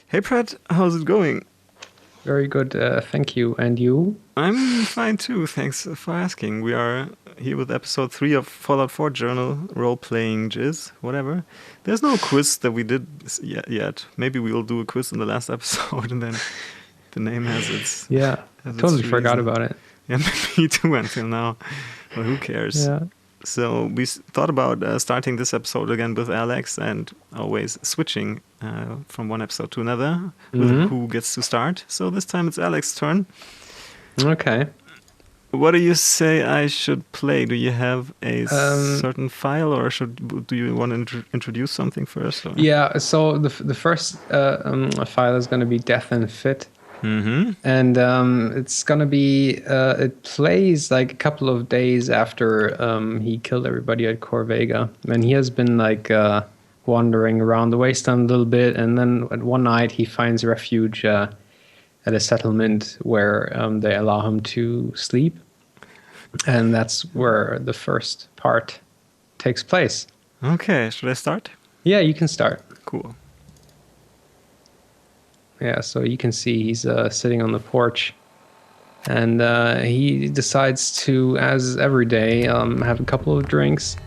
Hey Pratt, how's it going? Very good, thank you. And you? I'm fine too, thanks for asking. We are here with episode 3 of Fallout 4 Journal, role-playing Jizz, whatever. There's no quiz that we did yet. Maybe we'll do a quiz in the last episode and then the name Yeah, I has its totally forgot reason. about it. Yeah, me too until now. Well, who cares? Yeah. So we thought about starting this episode again with Alex and always switching from one episode to another with who gets to start. So this time it's Alex's turn. Okay. What do you say I should play? Do you have a Um, certain file, or do you want to introduce something first? Or? yeah, so the first file is going to be Death and Fit. Mm-hmm. And it's going to be, it plays like a couple of days after he killed everybody at Corvega. And he has been like wandering around the wasteland a little bit. And then at one night he finds refuge at a settlement where they allow him to sleep. And that's where the first part takes place. Okay, should I start? Yeah, you can start. Cool. Yeah, so you can see he's sitting on the porch, and he decides to, as every day, have a couple of drinks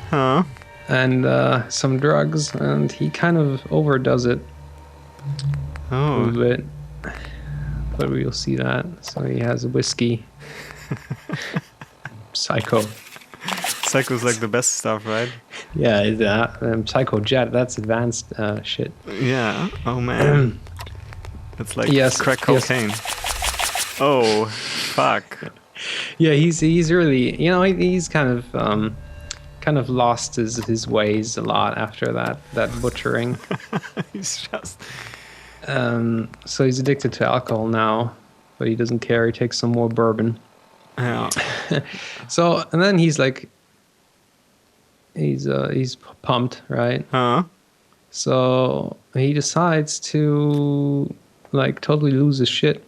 Huh? and some drugs, and he kind of overdoes it a Oh. little bit. But we'll see that. So he has a whiskey. Psycho. Psycho's like the best stuff, right? Yeah, Psycho Jet, that's advanced shit. Yeah. Oh man. It's like Yes, crack yes. cocaine. Oh, fuck. Yeah, he's really, he's kind of lost his ways a lot after that butchering. He's just. So he's addicted to alcohol now, but he doesn't care. He takes some more bourbon. Yeah. So, and then he's like, he's pumped, right? Huh? So he decides to like totally lose his shit.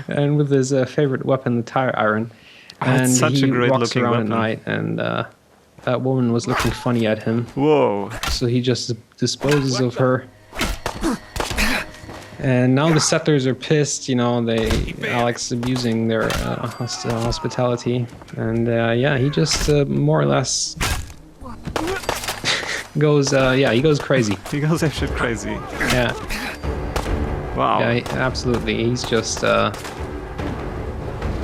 And with his favorite weapon, the tire iron. And That's such he a great walks looking around weapon. at night, and that woman was looking funny at him. Whoa. So he just disposes of her. And now the settlers are pissed, Alex abusing their hospitality. And he just more or less goes, he goes crazy. He goes actually crazy. Yeah, Wow. yeah, absolutely. He's just,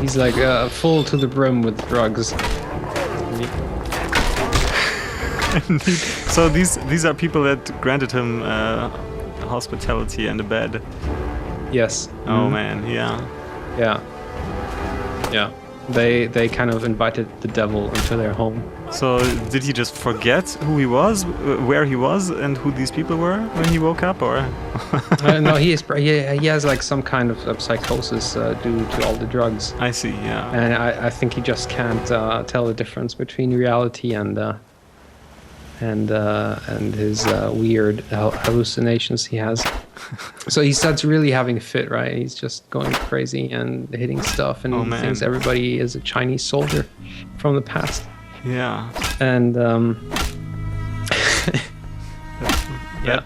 he's like full to the brim with drugs. So these are people that granted him hospitality and a bed. Yes. Oh man, yeah. Yeah. Yeah. They kind of invited the devil into their home. So did he just forget who he was, where he was, and who these people were when he woke up, or? No, he has like some kind of psychosis due to all the drugs, I see. Yeah. and I think he just can't tell the difference between reality and his weird hallucinations he has. So he starts really having a fit, right? He's just going crazy and hitting stuff, and Oh, he man. thinks everybody is a Chinese soldier from the past. Yeah. And yeah,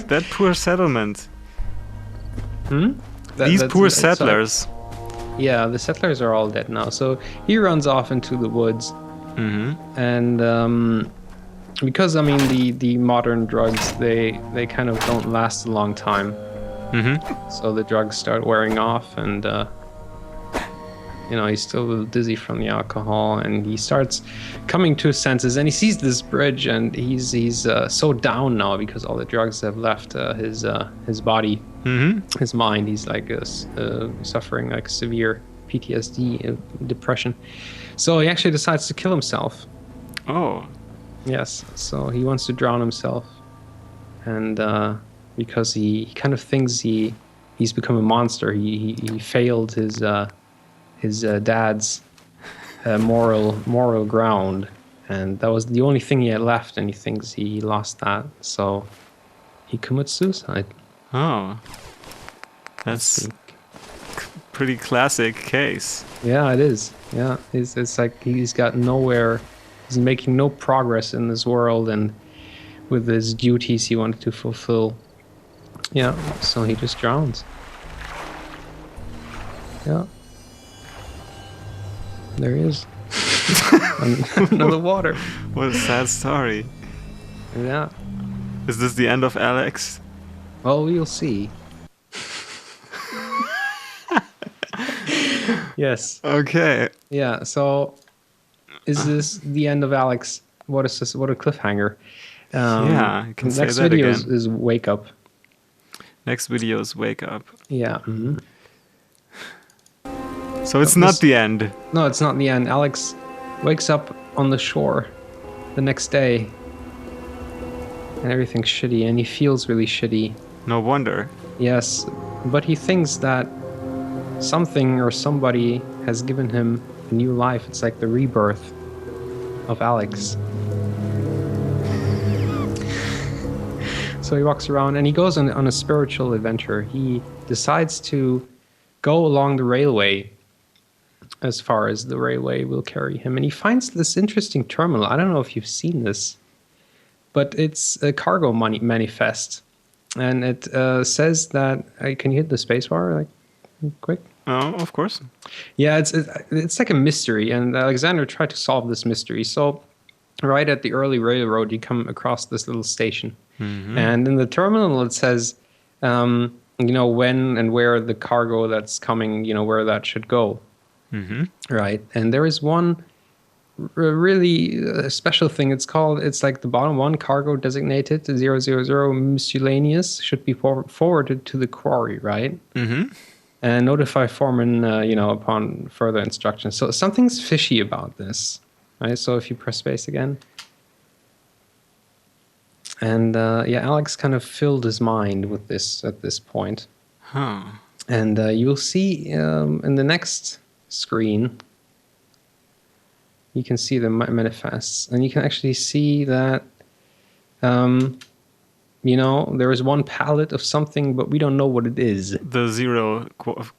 That poor settlement. That- These that's- poor it's like- settlers. yeah, the settlers are all dead now. So he runs off into the woods, Mm-hmm. and because the modern drugs they kind of don't last a long time. Mm-hmm. So the drugs start wearing off, and he's still a little dizzy from the alcohol, and he starts coming to his senses, and he sees this bridge, and he's so down now because all the drugs have left his body, Mm-hmm. his mind. He's like suffering like severe PTSD, depression. So he actually decides to kill himself. Oh. Yes, so he wants to drown himself, and because he kind of thinks he's become a monster. He failed his dad's moral ground, and that was the only thing he had left, and he thinks he lost that, so he commits suicide. Oh. That's pretty classic case. Yeah, it is. Yeah, it's like he's got nowhere. He's making no progress in this world, and with his duties he wanted to fulfill. Yeah, so he just drowns. Yeah. There he is. Another water. What a sad story. Yeah. Is this the end of Alex? Well, we'll see. Yes. Okay. Yeah, so is this the end of Alex? What is this? What a cliffhanger. Yeah, you can say next that video again. is Wake Up. Next video is Wake Up. Yeah. So it's not the end. No, it's not the end. Alex wakes up on the shore the next day. And everything's shitty, and he feels really shitty. No wonder. Yes, but he thinks that something or somebody has given him a new life. It's like the rebirth of Alex. So he walks around and he goes on a spiritual adventure. He decides to go along the railway as far as the railway will carry him. And he finds this interesting terminal. I don't know if you've seen this, but it's a cargo manifest. And it says that... can you hit the spacebar, like, quick? Oh, of course. Yeah, it's like a mystery, and Alexander tried to solve this mystery. So right at the early railroad, you come across this little station. And in the terminal, it says, when and where the cargo that's coming, where that should go. Right. And there is one really special thing. It's like the bottom one, cargo designated 000 miscellaneous, should be forwarded to the quarry, right? And notify foreman, upon further instructions. So something's fishy about this, right? So if you press space again. And Alex kind of filled his mind with this at this point. And you'll see in the next screen, you can see the manifests, and you can actually see that, there is one palette of something, but we don't know what it is. The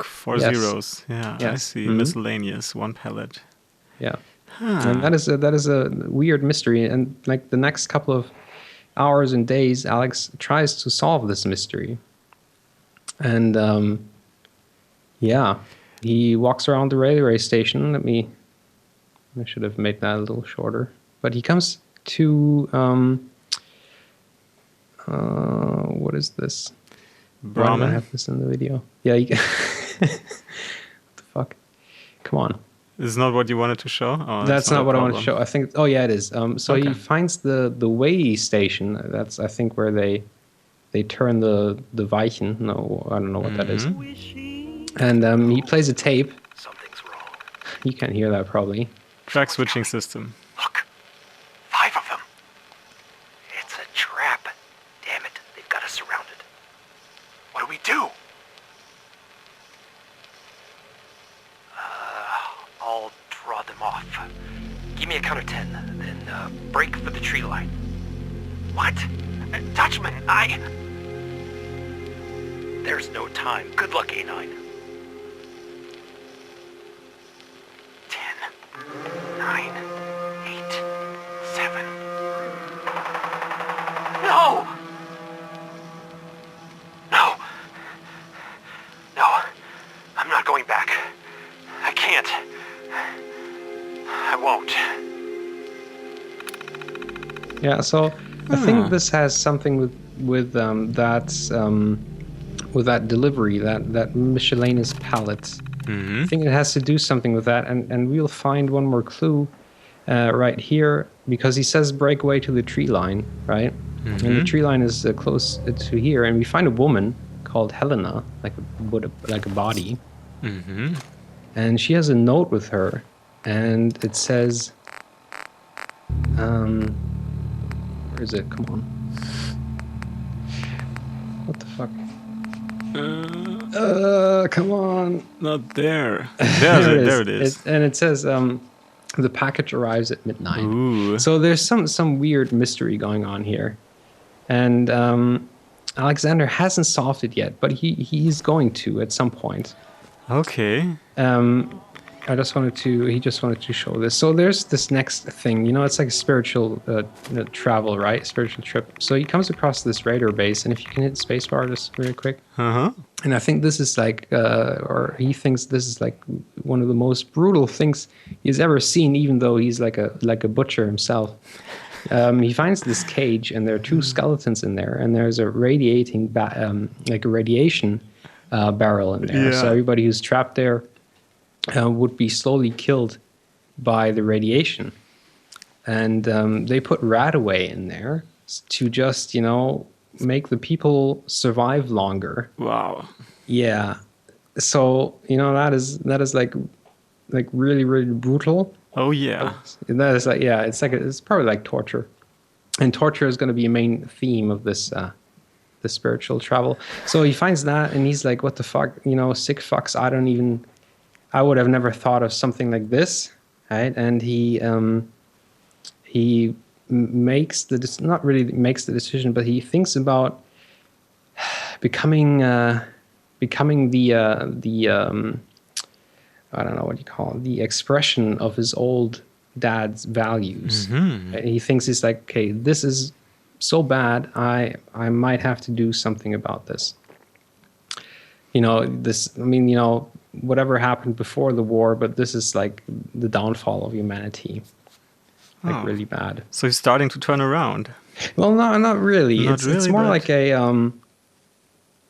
four Yes. zeros. Yeah, I Yes. see. Miscellaneous, one palette. Yeah. And that is a weird mystery. And like the next couple of hours and days, Alex tries to solve this mystery. And he walks around the railway station. I should have made that a little shorter. But he comes to what is this? Why did I have this in the video? Yeah. What the fuck? Come on. Is not what you wanted to show? Oh, That's not what I wanted to show. I think. Oh yeah, it is. So Okay. he finds the way station. That's, I think, where they turn the Weichen. No, I don't know what that is. And he plays a tape. Something's wrong. You can't hear that probably. Track switching system. Look, 5 of them. It's a trap. Damn it, they've got us surrounded. What do we do? I'll draw them off. Give me a count of 10, then break for the tree line. What? Dutchman, There's no time. Good luck, A9. 10, 9, 8, 7. No! No! No, I'm not going back. I can't. I won't. Yeah. So I think this has something with that delivery, that miscellaneous palette. I think it has to do something with that, and we'll find one more clue right here, because he says break away to the tree line, right? And the tree line is close to here, and we find a woman called Helena, like a body, and she has a note with her, and it says, where is it? Come on. What the fuck? Come on. Not there. There it is. And it says the package arrives at midnight. Ooh. So there's some weird mystery going on here, and Alexander hasn't solved it yet, but he's going to at some point. Okay. He just wanted to show this. So there's this next thing, it's like a spiritual travel, right? Spiritual trip. So he comes across this raider base, and if you can hit spacebar just really quick. Uh-huh. And I think this is like, or he thinks this is like one of the most brutal things he's ever seen, even though he's like a butcher himself. He finds this cage, and there are two skeletons in there, and there's a radiation barrel in there. Yeah. So everybody who's trapped there would be slowly killed by the radiation. And they put Radaway in there to just, make the people survive longer. Wow. Yeah. So, that is like really, really brutal. Oh yeah. That is like, yeah, it's probably like torture. And torture is going to be a main theme of this the spiritual travel. So he finds that, and he's like, what the fuck, sick fucks, I would have never thought of something like this, right? And he not really makes the decision, but he thinks about becoming the I don't know what you call it, the expression of his old dad's values. Mm-hmm. He thinks he's like, okay, this is so bad, I might have to do something about this. Whatever happened before the war, but this is like the downfall of humanity. Like really bad. So he's starting to turn around. Well, no, not really. Not It's more but- like a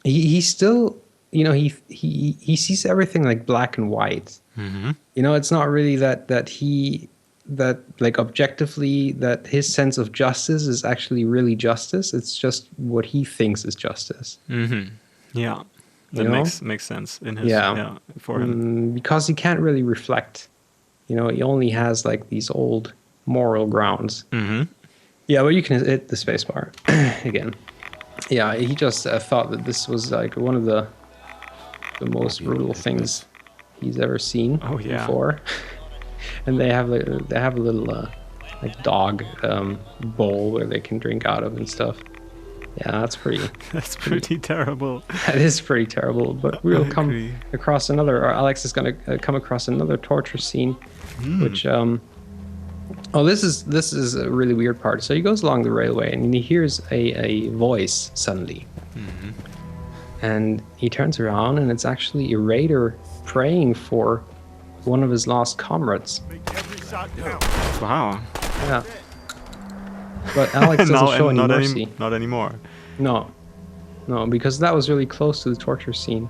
he still, he sees everything like black and white. Mm-hmm. It's not really that objectively that his sense of justice is actually really justice. It's just what he thinks is justice. Mm-hmm. Yeah. That makes sense in his for him. Because he can't really reflect. He only has like these old moral grounds. Mm-hmm. Yeah, but you can hit the spacebar again. Yeah, he just thought that this was like one of the most brutal things he's ever seen before. And they have a little like dog bowl where they can drink out of and stuff. Yeah, that's pretty terrible. That is pretty terrible. But we'll come across another, or Alex is going to come across another torture scene, which this is a really weird part. So he goes along the railway and he hears a voice suddenly, and he turns around and it's actually a raider praying for one of his lost comrades. Wow. Yeah. But Alex doesn't show any mercy. Not anymore. No, because that was really close to the torture scene,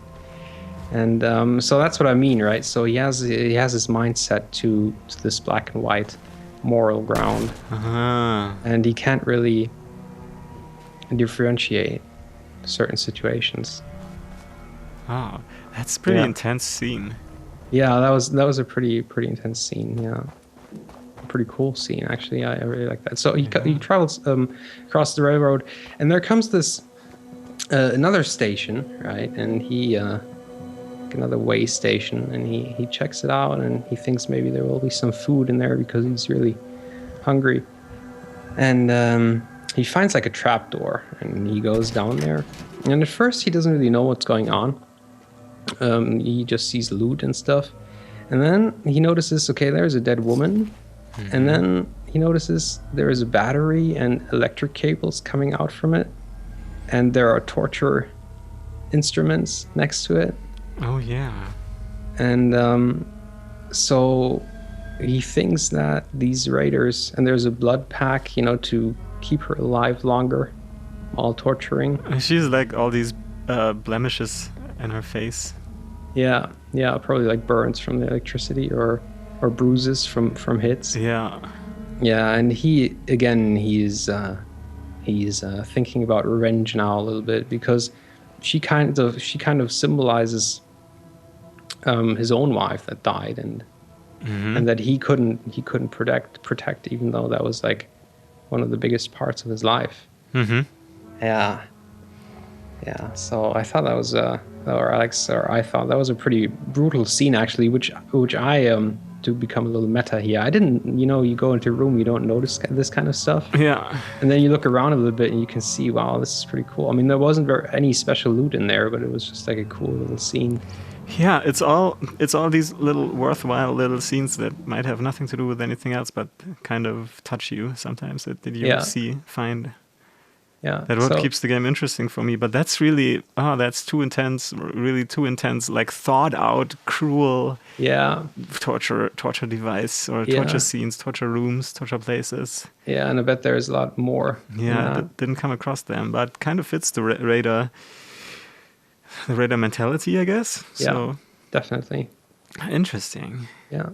and so that's what I mean, right? So he has his mindset to this black and white moral ground, and he can't really differentiate certain situations. Oh, that's pretty intense scene. Yeah, that was a pretty intense scene. Yeah. Pretty cool scene, actually. I really like that. So he travels across the railroad, and there comes this another station, right? And he another way station, and he checks it out, and he thinks maybe there will be some food in there because he's really hungry. And he finds like a trap door, and he goes down there. And at first, he doesn't really know what's going on. He just sees loot and stuff, and then he notices, okay, there's a dead woman. And then he notices there is a battery and electric cables coming out from it. And there are torture instruments next to it. Oh, yeah. And so he thinks that these raiders, and there's a blood pack, to keep her alive longer while torturing. She's like all these blemishes in her face. Yeah, probably like burns from the electricity or bruises from hits. Yeah, and he's thinking about revenge now a little bit, because she kind of symbolizes his own wife that died, and that he couldn't protect, even though that was like one of the biggest parts of his life. Yeah. So I thought that was I thought that was a pretty brutal scene, actually, which I to become a little meta here. I didn't, you go into a room, you don't notice this kind of stuff. Yeah. And then you look around a little bit and you can see, wow, this is pretty cool. I mean, there wasn't any special loot in there, but it was just like a cool little scene. Yeah, it's all these little worthwhile little scenes that might have nothing to do with anything else, but kind of touch you sometimes. That you find. Yeah, That what keeps the game interesting for me. But that's really, that's too intense, really too intense, like thought out, cruel torture device or torture scenes, torture rooms, torture places. Yeah, and I bet there's a lot more. Yeah, that didn't come across them, but kind of fits the Raider mentality, I guess. Yeah, so, definitely. Interesting. Yeah.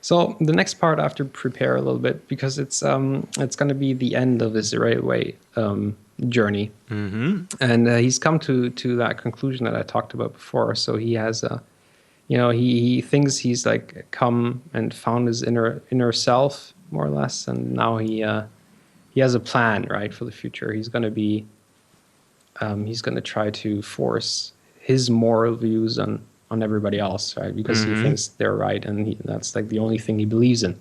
So the next part, I have to prepare a little bit because it's going to be the end of his railway journey, and he's come to that conclusion that I talked about before. So he has he thinks he's like come and found his inner self more or less, and now he has a plan, right, for the future. He's going to be he's going to try to force his moral views on everybody else, right? Because he thinks they're right, and that's like the only thing he believes in.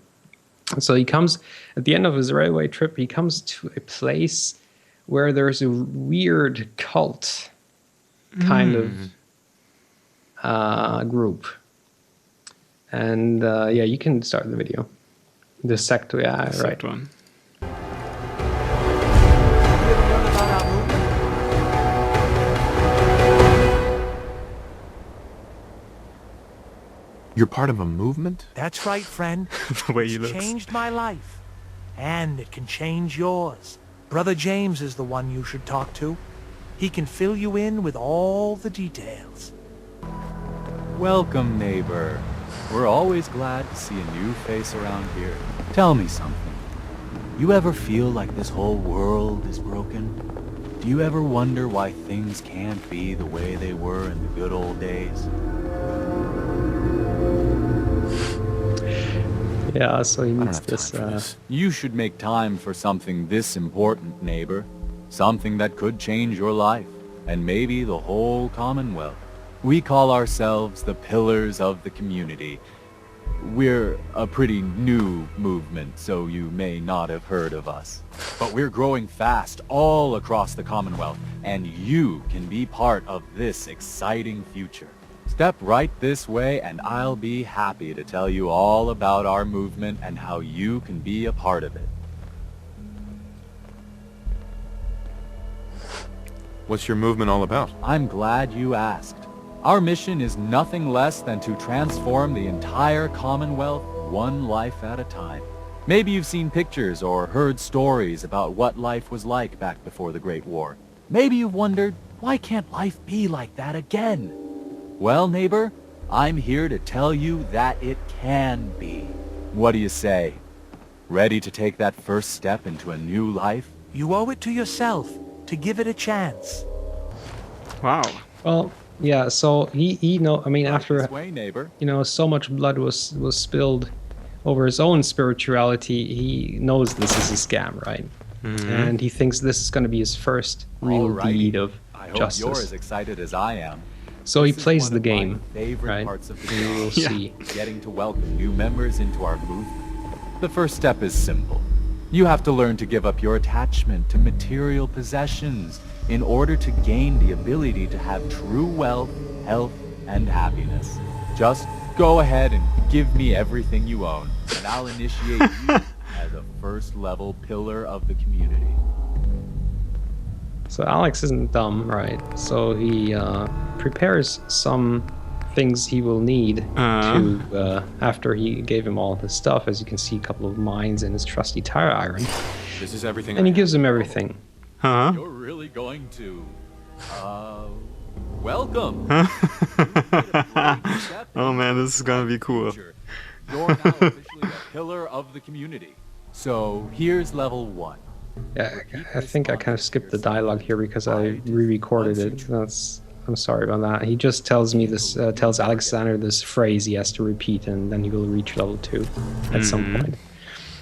So he comes at the end of his railway trip. He comes to a place where there's a weird cult kind of group, and you can start the video. The sect, right. One. You're part of a movement? That's right, friend. The way he It's looks. changed my life. And it can change yours. Brother James is the one you should talk to. He can fill you in with all the details. Welcome, neighbor. We're always glad to see a new face around here. Tell me something. You ever feel like this whole world is broken? Do you ever wonder why things can't be the way they were in the good old days? Yeah, so he I don't meets have this. time for this. You should make time for something this important, neighbor. Something that could change your life, and maybe the whole Commonwealth. We call ourselves the Pillars of the Community. We're a pretty new movement, so you may not have heard of us. But we're growing fast all across the Commonwealth, and you can be part of this exciting future. Step right this way, and I'll be happy to tell you all about our movement and how you can be a part of it. What's your movement all about? I'm glad you asked. Our mission is nothing less than to transform the entire Commonwealth one life at a time. Maybe you've seen pictures or heard stories about what life was like back before the Great War. Maybe you've wondered, why can't life be like that again? Well, neighbor, I'm here to tell you that it can be. What do you say? Ready to take that first step into a new life? You owe it to yourself to give it a chance. Wow. Well, yeah. So he after This way, neighbor. So much blood was spilled over his own spirituality, he knows this is a scam, right? And he thinks this is going to be his first real Alrighty. deed of I hope justice. you're as excited as I am. So he This is plays one the of my game, favorite right? parts of the And game. we'll see. Getting to welcome new members into our movement. The first step is simple. You have to learn to give up your attachment to material possessions in order to gain the ability to have true wealth, health, and happiness. Just go ahead and give me everything you own, and I'll initiate you as a first-level pillar of the community. So Alex isn't dumb, right? So he prepares some things he will need to after he gave him all his stuff. As you can see, a couple of mines and his trusty tire iron, This is everything. and I he gives him everything. Huh? You're really going to, welcome. Oh man, this is gonna be cool. You're now officially a pillar of the community. So here's level 1. Yeah, I think I kind of skipped the dialogue here because I re-recorded it. I'm sorry about that. He just tells me this, tells Alexander this phrase he has to repeat, and then he will reach level 2 at some point.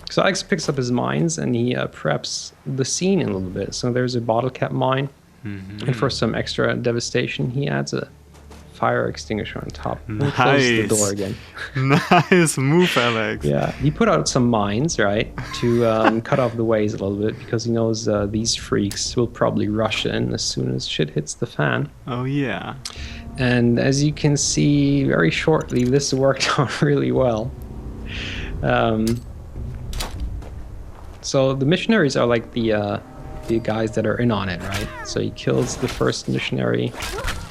So Alex picks up his mines and he preps the scene in a little bit. So there's a bottle cap mine, and for some extra devastation, he adds a fire extinguisher on top. And he closes the door again. Nice move, Alex. Yeah, he put out some mines, right, to cut off the ways a little bit because he knows these freaks will probably rush in as soon as shit hits the fan. Oh yeah. And as you can see very shortly, this worked out really well. So the missionaries are like the guys that are in on it, right? So he kills the first missionary.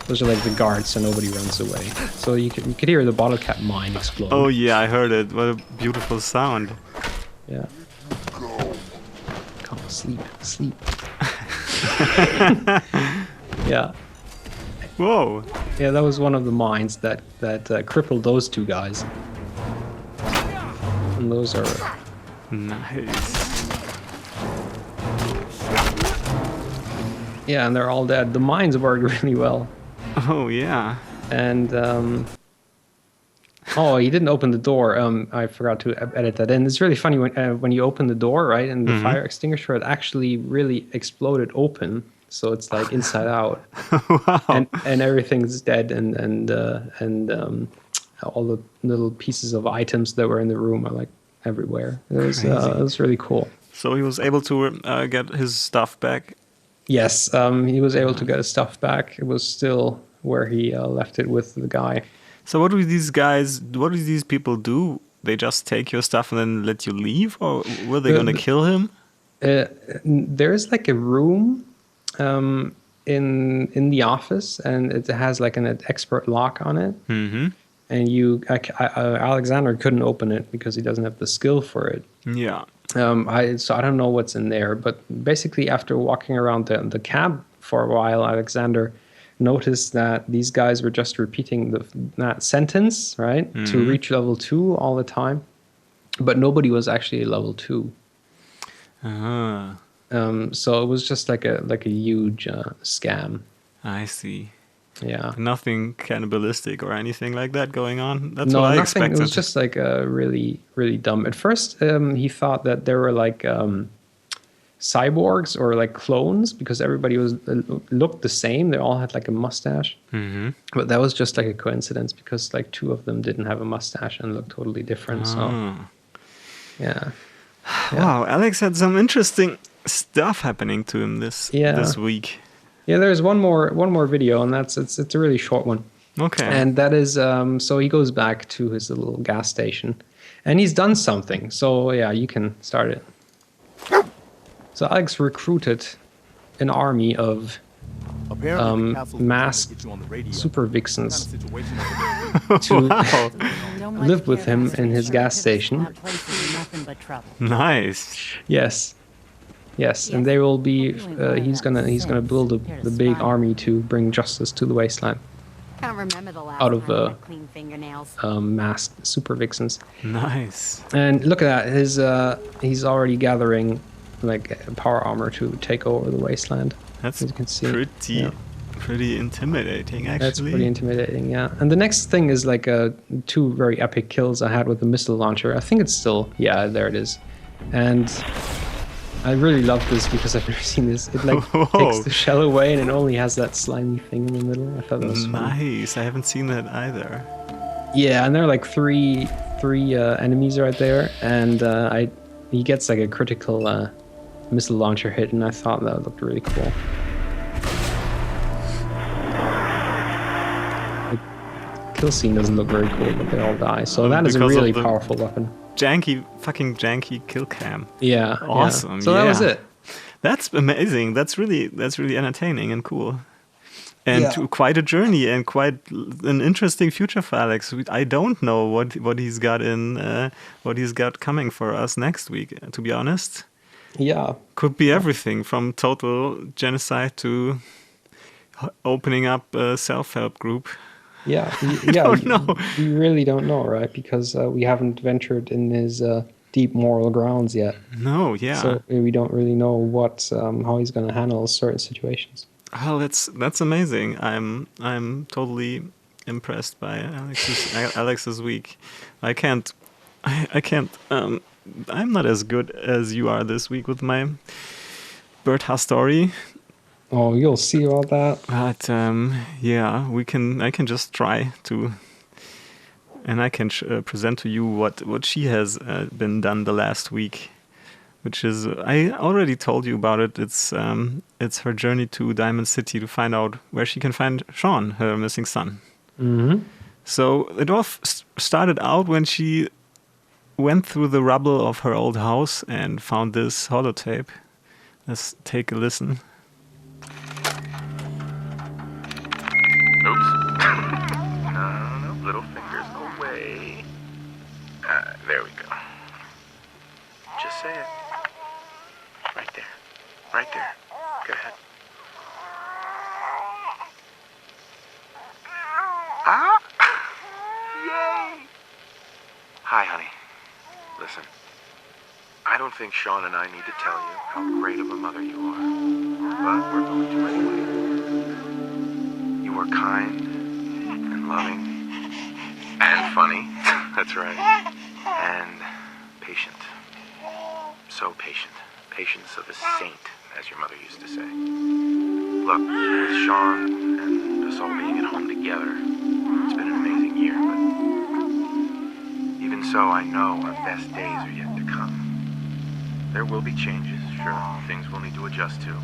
Those are like the guards, so nobody runs away. So you could hear the bottle cap mine explode. Oh yeah, I heard it. What a beautiful sound. Yeah. Come on, sleep. Yeah. Whoa. Yeah, that was one of the mines that crippled those two guys. And those are... Nice. Yeah, and they're all dead. The mines worked really well. Oh yeah. And oh, he didn't open the door. I forgot to edit that in. It's really funny when you open the door, right, and the fire extinguisher, it actually really exploded open, so it's like inside out. Wow. And everything's dead, and all the little pieces of items that were in the room are like everywhere. It was really cool. So he was able to get his stuff back. Yes, he was able to get his stuff back. It was still where he left it with the guy. So what do these people do? They just take your stuff and then let you leave, or were they gonna kill him? There's like a room in the office, and it has like an expert lock on it. Mm-hmm. And Alexander couldn't open it because he doesn't have the skill for it. Yeah. So I don't know what's in there, but basically after walking around the cab for a while, Alexander noticed that these guys were just repeating that sentence, right, to reach level 2 all the time, but nobody was actually level 2. So it was just like a huge scam. I see. Yeah. Nothing cannibalistic or anything like that going on. That's No, what I nothing. expected. It was just like really, really dumb. At first, he thought that there were like cyborgs or like clones because everybody looked the same. They all had like a mustache. Mm-hmm. But that was just like a coincidence because like 2 of them didn't have a mustache and looked totally different. So, yeah. Wow, Alex had some interesting stuff happening to him this week. Yeah, there's one more video, and it's a really short one. Okay. And that is so he goes back to his little gas station, and he's done something. So yeah, you can start it. So Alex recruited an army of masked super vixens to live with him in his gas station. Nice. Yes, and they will be. He's gonna build the big army to bring justice to the wasteland. Can't remember the last Out of time I cleaned fingernails. Masked super vixens. Nice. And look at that. He's already gathering like power armor to take over the wasteland. That's as you can see. Pretty intimidating, actually. That's pretty intimidating, yeah. And the next thing is like 2 very epic kills I had with the missile launcher. I think it's still, there it is. And I really love this because I've never seen this. It like takes the shell away and it only has that slimy thing in the middle. I thought that was nice. I haven't seen that either. Yeah, and there are like three enemies right there, and he gets like a critical missile launcher hit, and I thought that looked really cool. The kill scene doesn't look very cool, but they all die. So that is a really powerful weapon. Fucking janky kill cam. Yeah. Awesome. Yeah. So that was it. That's amazing. That's really entertaining and cool. And quite a journey and quite an interesting future for Alex. I don't know what he's got what he's got coming for us next week, to be honest. Yeah. Could be everything from total genocide to opening up a self-help group. Yeah, don't know. You really don't know, right? Because we haven't ventured in his deep moral grounds yet. No, yeah. So we don't really know how he's going to handle certain situations. Oh, that's amazing. I'm totally impressed by Alex's week. I can't. I'm not as good as you are this week with my Berta story. Oh, you'll see about that. But I can just try to, and I can present to you what she has been done the last week. which is I already told you about it. It's her journey to Diamond City to find out where she can find Sean, her missing son. Mm-hmm. So it all started out when she went through the rubble of her old house and found this holotape. Let's take a listen. Oops. No, little fingers away. There we go. Just say it. Right there. Right there. Go ahead. Ah! Yay! Hi, honey. Listen, I don't think Sean and I need to tell you how great of a mother you are, but we're going to anyway. You were kind and loving and funny, that's right, and patient. So patient. Patience of a saint, as your mother used to say. Look, with Sean and us all being at home together, it's been an amazing year, but even so, I know our best days are yet to come. There will be changes, sure, things we'll need to adjust to.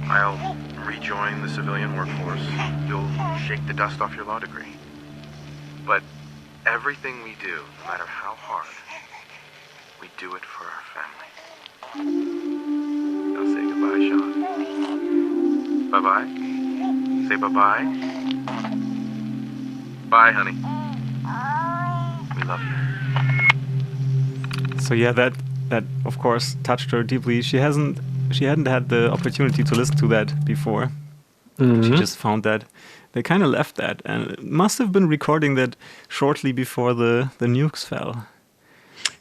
I'll rejoin the civilian workforce. You'll shake the dust off your law degree. But everything we do, no matter how hard, we do it for our family. Now say goodbye, Sean. Bye-bye. Say bye-bye. Bye, honey. We love you. So yeah, that of course touched her deeply. She hadn't had the opportunity to listen to that before. She just found that. They kind of left that, and it must have been recording that shortly before the nukes fell.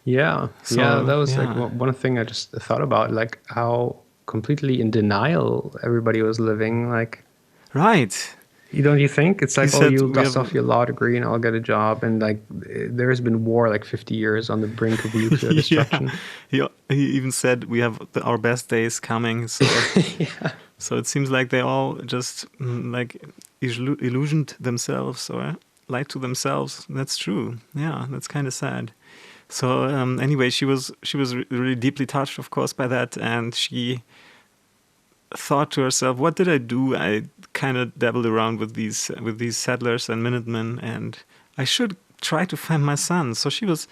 Yeah, So, yeah, that was yeah. like one thing I just thought about, like how completely in denial everybody was living. Like, Right. don't you think? It's like, oh, said you'll we dust have- off your law degree and I'll get a job. And like, there's been war like 50 years on the brink of nuclear destruction. Yeah. He even said we have our best days coming. So Yeah. so it seems like they all just like illusioned themselves or lied to themselves. That's true. Yeah, that's kind of sad. So anyway, she was really deeply touched, of course, by that, and she thought to herself, "What did I do? I kind of dabbled around with these settlers and Minutemen, and I should try to find my son." So she was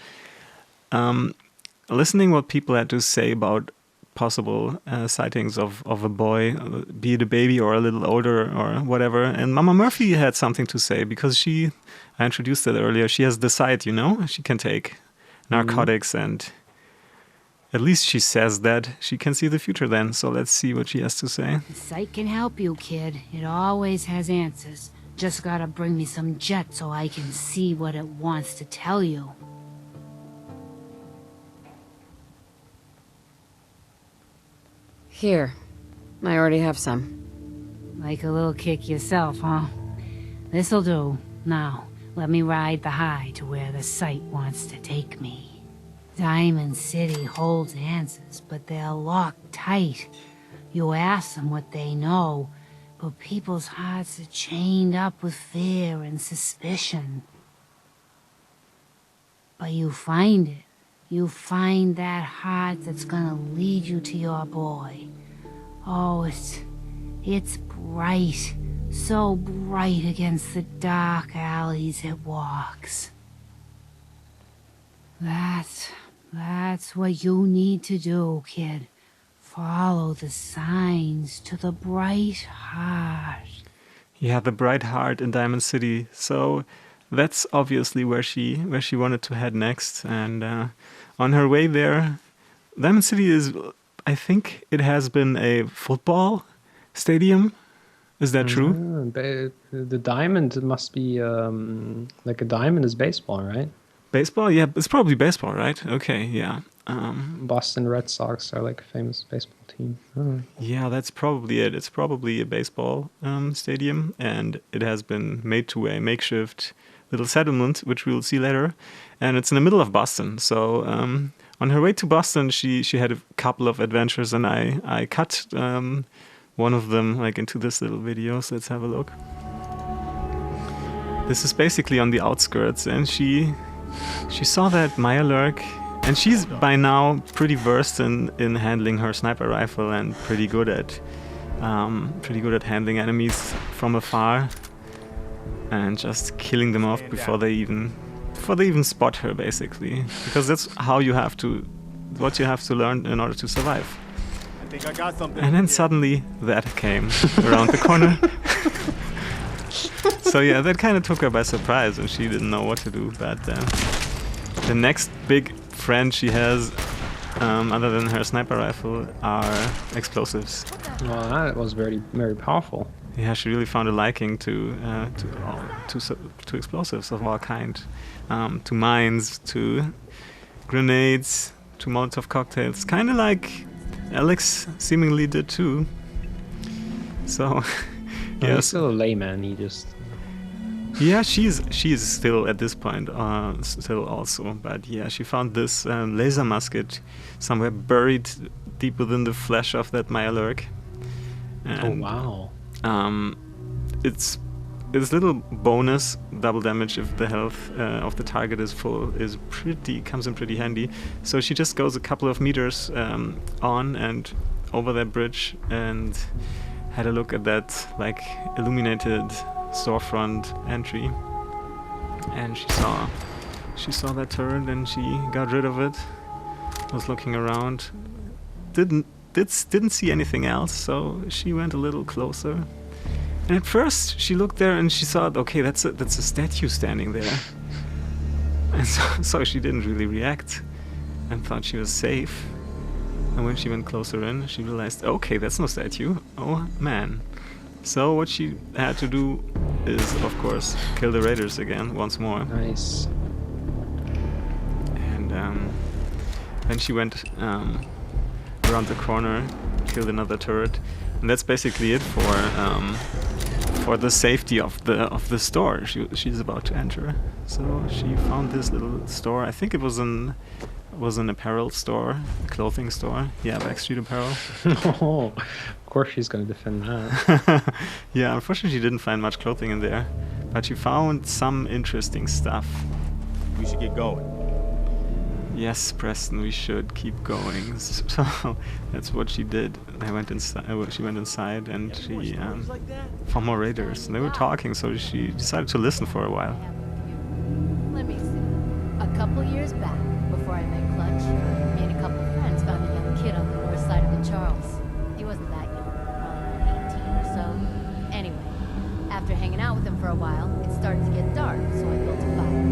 listening what people had to say about possible sightings of a boy, be it a baby or a little older or whatever. And Mama Murphy had something to say because I introduced it earlier, she has the sight, she can take narcotics and at least she says that she can see the future then. So let's see what she has to say. The sight can help you, kid. It always has answers. Just gotta bring me some jet so I can see what it wants to tell you. Here. I already have some. Like a little kick yourself, huh? This'll do. Now, let me ride the high to where the sight wants to take me. Diamond City holds answers, but they're locked tight. You ask them what they know, but people's hearts are chained up with fear and suspicion. But you find it. You find that heart that's gonna lead you to your boy. Oh, it's bright. So bright against the dark alleys it walks. That's what you need to do, kid. Follow the signs to the bright heart. Yeah, the bright heart in Diamond City. So that's obviously where she wanted to head next. And on her way there, Diamond City is, I think it has been a football stadium. Is that true? The diamond must be like a diamond is baseball, right? Baseball? Yeah, it's probably baseball, right? Okay, yeah. Boston Red Sox are like a famous baseball team. Oh. Yeah, that's probably it. It's probably a baseball stadium, and it has been made to a makeshift little settlement, which we'll see later. And it's in the middle of Boston. So on her way to Boston, she had a couple of adventures, and I cut one of them like into this little video. So let's have a look. This is basically on the outskirts, and she saw that Mirelurk And she's by now pretty versed in handling her sniper rifle and pretty good at handling enemies from afar and just killing them off before they even spot her, basically, because that's what you have to learn in order to survive. I think I got something. And then suddenly that came around the corner. So yeah, that kind of took her by surprise, and she didn't know what to do. But the next big friend she has, other than her sniper rifle, are explosives. Well, that was very, very powerful. Yeah, she really found a liking to explosives of all kind, to mines, to grenades, to Molotov cocktails, kind of like Alex seemingly did too. So, Yeah, he's still a layman. He just. Yeah, she's still at this point still also, but yeah, she found this laser musket somewhere buried deep within the flesh of that Mirelurk. Oh wow! It's little bonus double damage if the health of the target is full comes in pretty handy. So she just goes a couple of meters on and over that bridge and had a look at that like illuminated storefront entry, and she saw that turret and she got rid of it. Was looking around, didn't see anything else, so she went a little closer. And at first she looked there and she thought, okay, that's a statue standing there. And so she didn't really react and thought she was safe. And when she went closer in, she realized, okay, that's no statue. Oh man. So what she had to do is, of course, kill the raiders again once more. Nice. And then she went around the corner, killed another turret, and that's basically it for the safety of the store she's about to enter. So she found this little store. I think it was an apparel store, a clothing store. Yeah, Backstreet Apparel. Oh, of course she's going to defend that. Yeah, unfortunately she didn't find much clothing in there, but she found some interesting stuff. We should get going. Yes, Preston, we should keep going. So that's what she did. She went inside and she found more raiders. And they were talking, so she decided to listen for a while. Let me see. A couple years back, before I met Clutch, me and a couple of friends found a young kid on the north side of the Charles. He wasn't that young, probably around 18 or so. Anyway, after hanging out with him for a while, it started to get dark, so I built a fire.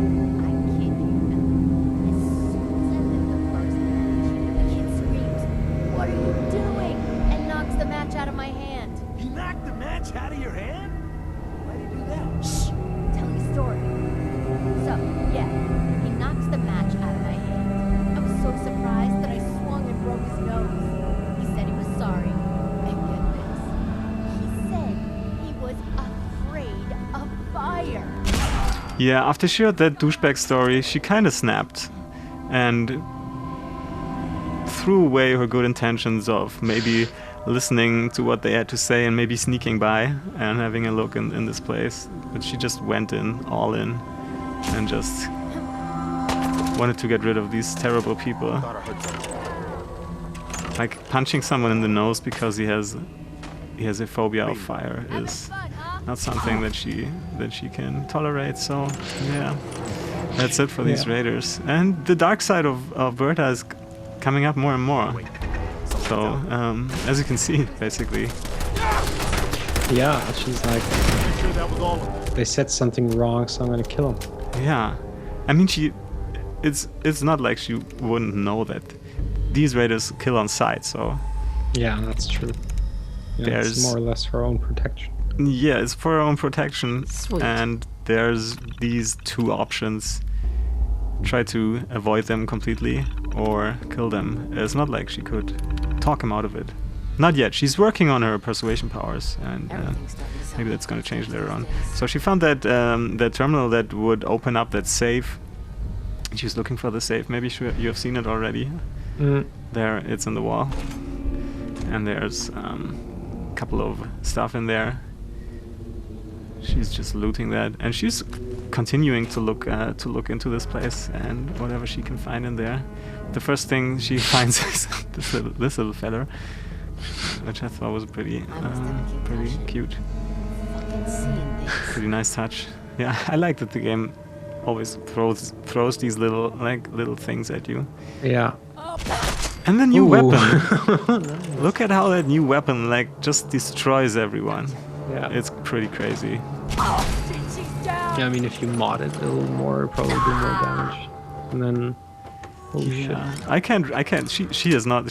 I kid you not. As soon as I lit the first match, the kid screams, "What are you doing?" and knocks the match out of my hand. He knocked the match out of your hand? Why'd he do that? Shh! Tell me a story. So, yeah, he knocks the match out of my hand. I was so surprised that I swung and broke his nose. He said he was sorry. And get this. He said he was afraid of fire. Yeah, after she heard that douchebag story, she kind of snapped and threw away her good intentions of maybe listening to what they had to say and maybe sneaking by and having a look in this place. But she just went all in, and just wanted to get rid of these terrible people. Like punching someone in the nose because he has a phobia of fire is not something that she can tolerate. So yeah, that's it for these raiders. And the dark side of Berta is coming up more and more. So as you can see, basically. Yeah, she's like, they said something wrong, so I'm gonna kill him. Yeah, I mean it's not like she wouldn't know that these raiders kill on sight. So yeah, that's true. Yeah, it's more or less her own protection. Yeah, it's for her own protection. Sweet. And there's these two options: try to avoid them completely or kill them. It's not like she could talk him out of it. Not yet. She's working on her persuasion powers, and maybe that's going to change later on. So she found that that terminal that would open up that safe. She's looking for the safe. Maybe you have seen it already. There, it's in the wall, and there's a couple of stuff in there. she's just looting that, and she's continuing to look into this place and whatever she can find in there. The first thing she finds is this little feather, which I thought was pretty cute. Pretty nice touch. Yeah, I like that the game always throws these little things at you. Yeah. And the new weapon. Look at how that new weapon just destroys everyone. Yeah. It's pretty crazy. Yeah, I mean, if you mod it a little more, it'll probably do more damage. And then, holy shit. I can't. She does not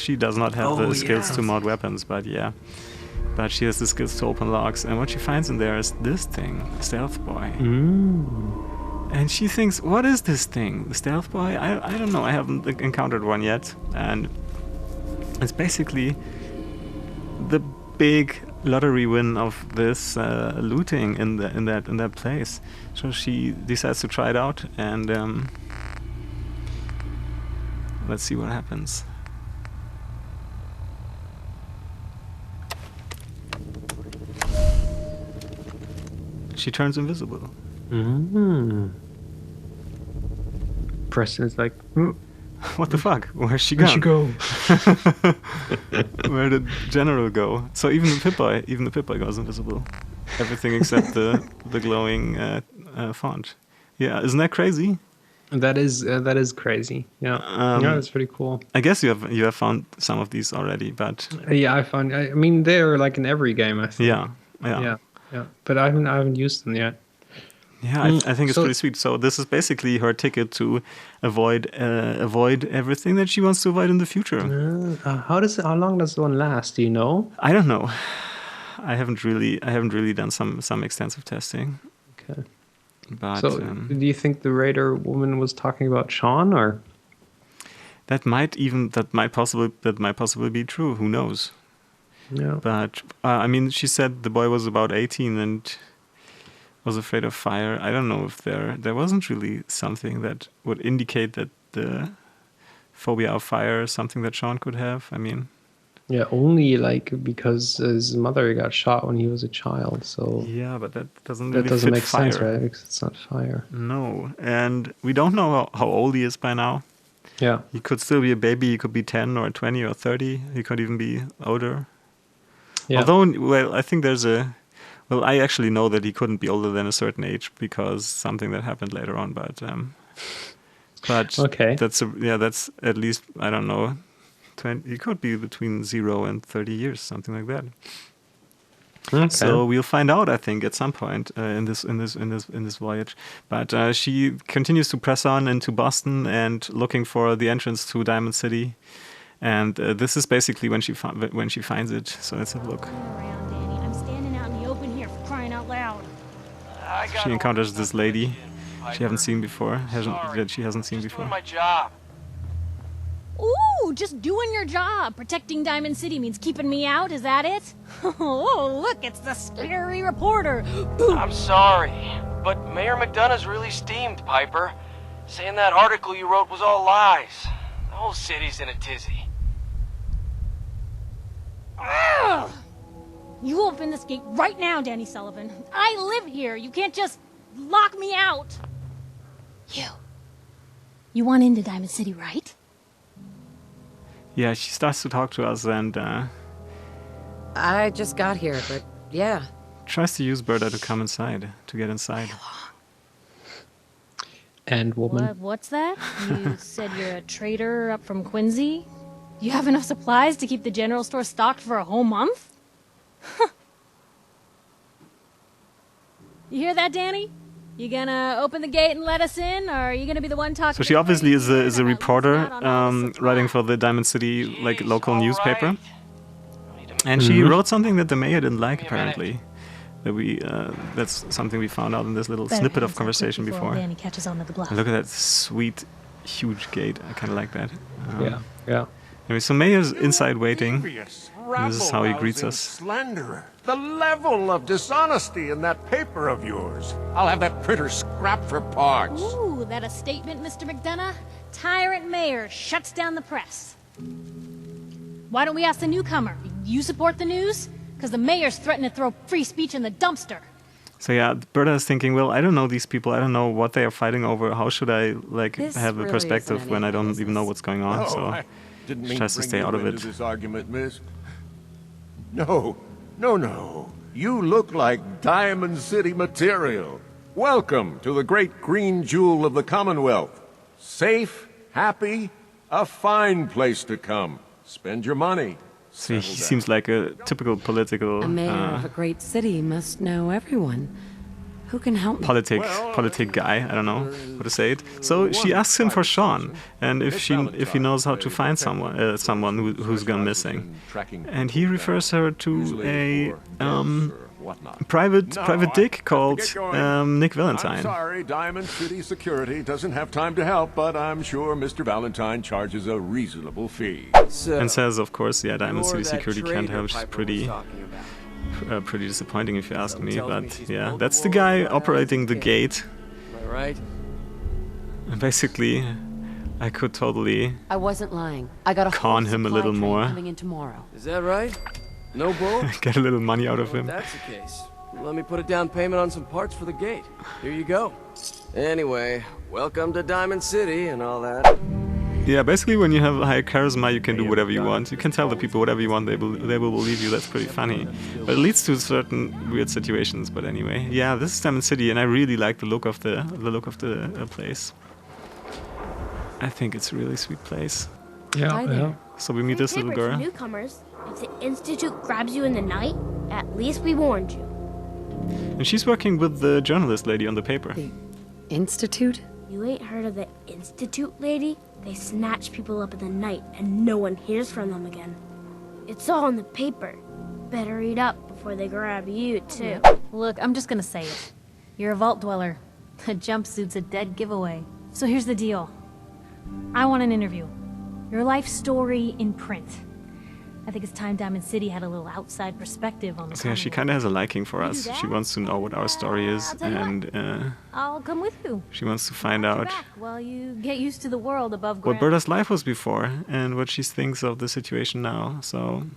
have the skills to mod weapons, but yeah. But she has the skills to open locks, and what she finds in there is this thing, Stealth Boy. And she thinks, what is this thing? The Stealth Boy? I don't know, I haven't encountered one yet. And it's basically the big lottery win of this looting in that place. So she decides to try it out, and let's see what happens. She turns invisible. Preston's like, what the fuck? Where's she gone? Where'd she go? Where did General go? So even the Pip-Boy goes invisible. Everything except the glowing font. Yeah, isn't that crazy? That is crazy. Yeah, yeah, that's pretty cool. I guess you have found some of these already, but yeah, I mean, they're like in every game, I think. Yeah. But I haven't used them yet. Yeah, I think it's pretty sweet. So this is basically her ticket to avoid everything that she wants to avoid in the future. How long does one last? Do you know? I don't know. I haven't really done some extensive testing. Okay. But so, do you think the raider woman was talking about Sean, or that might possibly be true? Who knows? Yeah. But I mean, she said the boy was about 18 and was afraid of fire. I don't know if there wasn't really something that would indicate that the phobia of fire is something that Sean could have. I mean, yeah, only because his mother got shot when he was a child. So yeah, but that doesn't make fire. sense, right? Because it's not fire. No, and we don't know how old he is by now. Yeah, he could still be a baby. He could be 10 or 20 or 30. He could even be older. Yeah. Although, well, I think I actually know that he couldn't be older than a certain age because something that happened later on. But okay, that's at least, I don't know, 20. He could be between 0 and 30 years, something like that. Okay. So we'll find out, I think, at some point in this voyage. But she continues to press on into Boston and looking for the entrance to Diamond City. And this is basically when she finds it. So let's have a look. I'm standing out in the open here for crying out loud. She encounters this lady she hasn't seen before. Doing my job. Ooh, just doing your job. Protecting Diamond City means keeping me out. Is that it? Oh, look, it's the scary reporter. I'm sorry, but Mayor McDonough's really steamed, Piper, saying that article you wrote was all lies. The whole city's in a tizzy. Ugh. You open this gate right now, Danny Sullivan. I live here. You can't just lock me out. You want into Diamond City, right? Yeah, she starts to talk to us and I just got here, but yeah. Tries to use Berta to get inside. And woman. What's that? You said you're a trader up from Quincy? You have enough supplies to keep the general store stocked for a whole month? You hear that, Danny? You gonna open the gate and let us in, or are you gonna be the one talking? So she obviously is a reporter writing for the Diamond City local newspaper, and she wrote something that the mayor didn't like apparently. That's something we found out in this little snippet of conversation before. Danny catches on to the bluff. Look at that sweet, huge gate. I kind of like that. Yeah. Anyway, so Mayor's inside waiting. And this is how he greets us. Slenderer. The level of dishonesty in that paper of yours. I'll have that printer scrapped for parts. Ooh, that a statement, Mr. McDonough? Tyrant mayor shuts down the press. Why don't we ask the newcomer? You support the news? Because the mayor's threatening to throw free speech in the dumpster. So yeah, Berta is thinking, well, I don't know these people. I don't know what they are fighting over. How should I This have a really perspective isn't when any I of my don't even know business. what's going on? Oh, So I didn't she mean tries to to bring stay you out of into it. this argument, miss. No. You look like Diamond City material. Welcome to the great green jewel of the Commonwealth. Safe, happy, a fine place to come. Spend your money. So he seems like a typical political A mayor of a great city must know everyone. Who can help me? politic guy. I don't know how to say it. So she asks him for Sean, and if he knows how to find someone who's gone missing, and he refers her to a private dick called Nick I'm Valentine. sorry, Diamond City Security doesn't have time to help, but I'm sure Mr. Valentine charges a reasonable fee. And says, of course, yeah, Diamond City Security can't help. She's pretty disappointing if you ask me, but yeah, that's the guy operating the gate. Am I right? And basically, I could totally I wasn't lying. I got a con whole him a supply little train more. coming in tomorrow. Is that right? No bull? Get a little money out of If him. that's the case, let me put a down payment on some parts for the gate. Here you go. Anyway, welcome to Diamond City and all that. Yeah, basically when you have high charisma, you can do whatever you want. You can tell the people whatever you want, they will believe you. That's pretty funny. But it leads to certain weird situations. But anyway, yeah, this is Diamond City, and I really like the look of the place. I think it's a really sweet place. Yeah. So we meet this little Papers for girl. newcomers. If the Institute grabs you in the night, at least we warned you. And she's working with the journalist lady on the paper. The Institute? You ain't heard of the Institute, lady? They snatch people up in the night and no one hears from them again. It's all in the paper. Better read up before they grab you, too. Look, I'm just gonna say it. You're a vault dweller. A jumpsuit's a dead giveaway. So here's the deal. I want an interview. Your life story in print. I think it's time Diamond City had a little outside perspective on the So yeah, she kind of has a liking for us. She wants to know what our story is, and I'll come with you. she wants to find out Back while you get used to the world above what ground. Berta's life was before and what she thinks of the situation now. So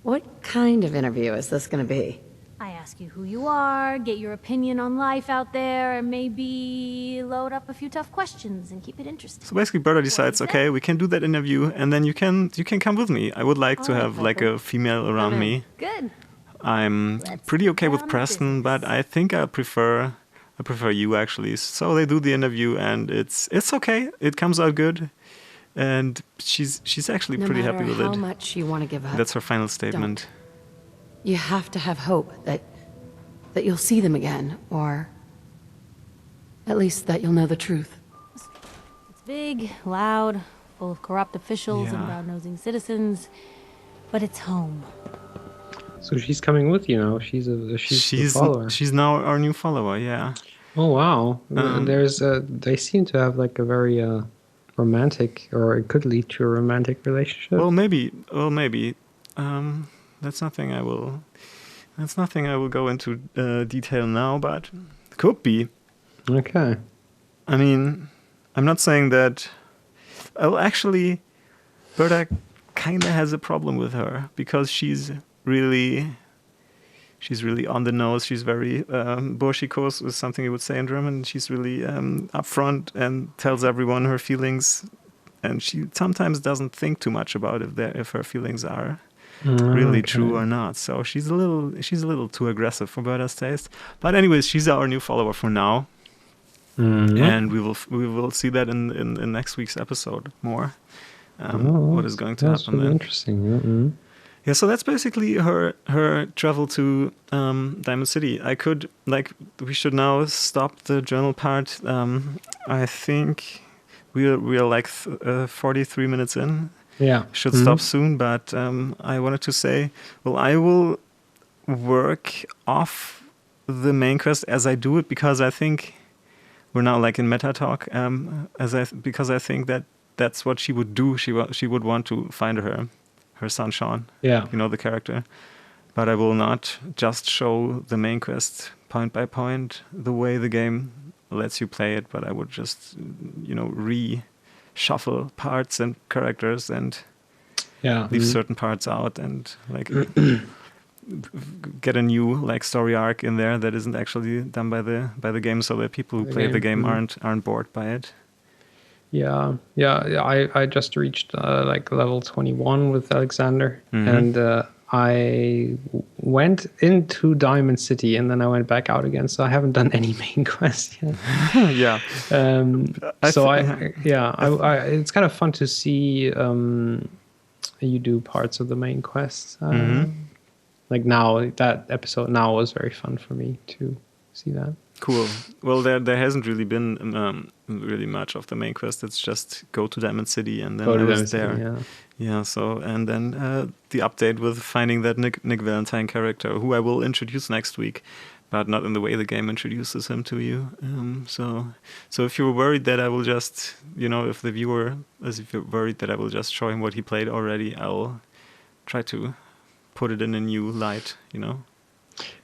What kind of interview is this going to be? I ask you who you are, get your opinion on life out there, and maybe load up a few tough questions and keep it interesting. So basically, Berta decides, okay, we can do that interview, and then you can come with me. I would like to have like a female around me. Good. I'm pretty okay with Preston, but I think I prefer you actually. So they do the interview, and it's okay. It comes out good, and she's actually No pretty matter happy with how it. much you want to give up. That's her final statement. You have to have hope that you'll see them again, or at least that you'll know the truth. It's big, loud, full of corrupt officials and Yeah. brown-nosing citizens, but it's home. So she's coming with you now. She's a follower. She's now our new follower. Yeah. Oh wow! They seem to have like a very romantic, or it could lead to a romantic relationship. Well, maybe. That's nothing I will go into detail now, but it could be. Okay. I mean, I'm not saying that. Well, actually, Berta kind of has a problem with her because she's really on the nose. She's very burschikos, is something you would say in German. She's really upfront and tells everyone her feelings, and she sometimes doesn't think too much about if her feelings are really true or not. So she's a little too aggressive for Berta's taste. But anyways, she's our new follower for now, and we will see that in next week's episode more. What is going to that's happen really then? interesting. Yeah, so that's basically her travel to Diamond City. We should now stop the journal part. I think we are like 43 minutes in. Yeah. Should stop soon, but I wanted to say, well, I will work off the main quest as I do it, because I think we're now like in meta talk. Because I think that's what she would do. She would want to find her son Sean. Yeah. You know, the character. But I will not just show the main quest point by point the way the game lets you play it, but I would just reshuffle parts and characters and leave certain parts out, and like get a new like story arc in there that isn't actually done by the game, so that people who play the game aren't bored by it. Yeah. I just reached like level 21 with Alexander, and I went into Diamond City and then I went back out again. So I haven't done any main quests yet. Yeah. It's kind of fun to see you do parts of the main quests. Like now, that episode now was very fun for me to see that. Cool. Well, there hasn't really been really much of the main quest. It's just go to Diamond City and then I was there. City, yeah. So and then the update with finding that Nick Valentine character, who I will introduce next week, but not in the way the game introduces him to you. So if you were worried that I will just, if the viewer if you're worried that I will just show him what he played already, I'll try to put it in a new light.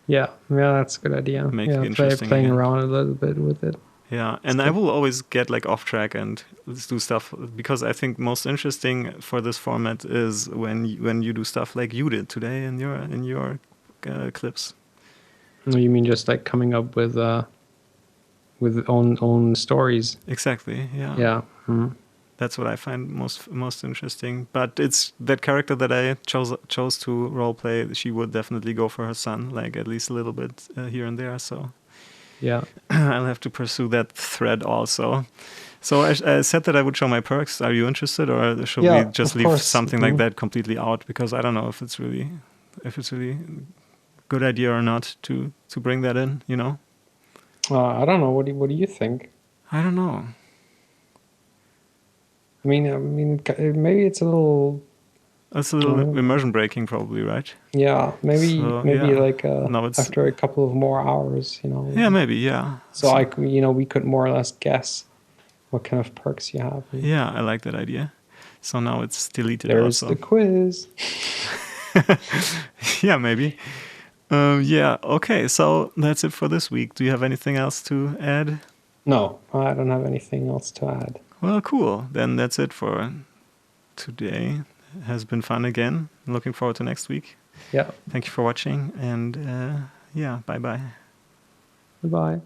Yeah, that's a good idea. Make it interesting. Playing again. around a little bit with it. Yeah, and I will always get like off track and do stuff because I think most interesting for this format is when you do stuff like you did today in your clips. You mean just like coming up with own stories? Exactly. Yeah. Yeah. Mm-hmm. That's what I find most interesting. But it's that character that I chose to roleplay. She would definitely go for her son, like at least a little bit here and there. So yeah, I'll have to pursue that thread also. So I said that I would show my perks. Are you interested, or should we just leave something like that completely out? Because I don't know if it's really a good idea or not to bring that in. I don't know. What do you think? I don't know. I mean, maybe it's a little. It's a little immersion breaking, probably, right? Yeah, maybe like after a couple of more hours, Yeah, maybe, yeah. So we could more or less guess what kind of perks you have. Yeah, I like that idea. So now it's deleted. There's the quiz. Yeah, maybe. Yeah. Okay. So that's it for this week. Do you have anything else to add? No, I don't have anything else to add. Well, cool. Then that's it for today. It has been fun again. Looking forward to next week. Yeah. Thank you for watching, and bye-bye. Goodbye.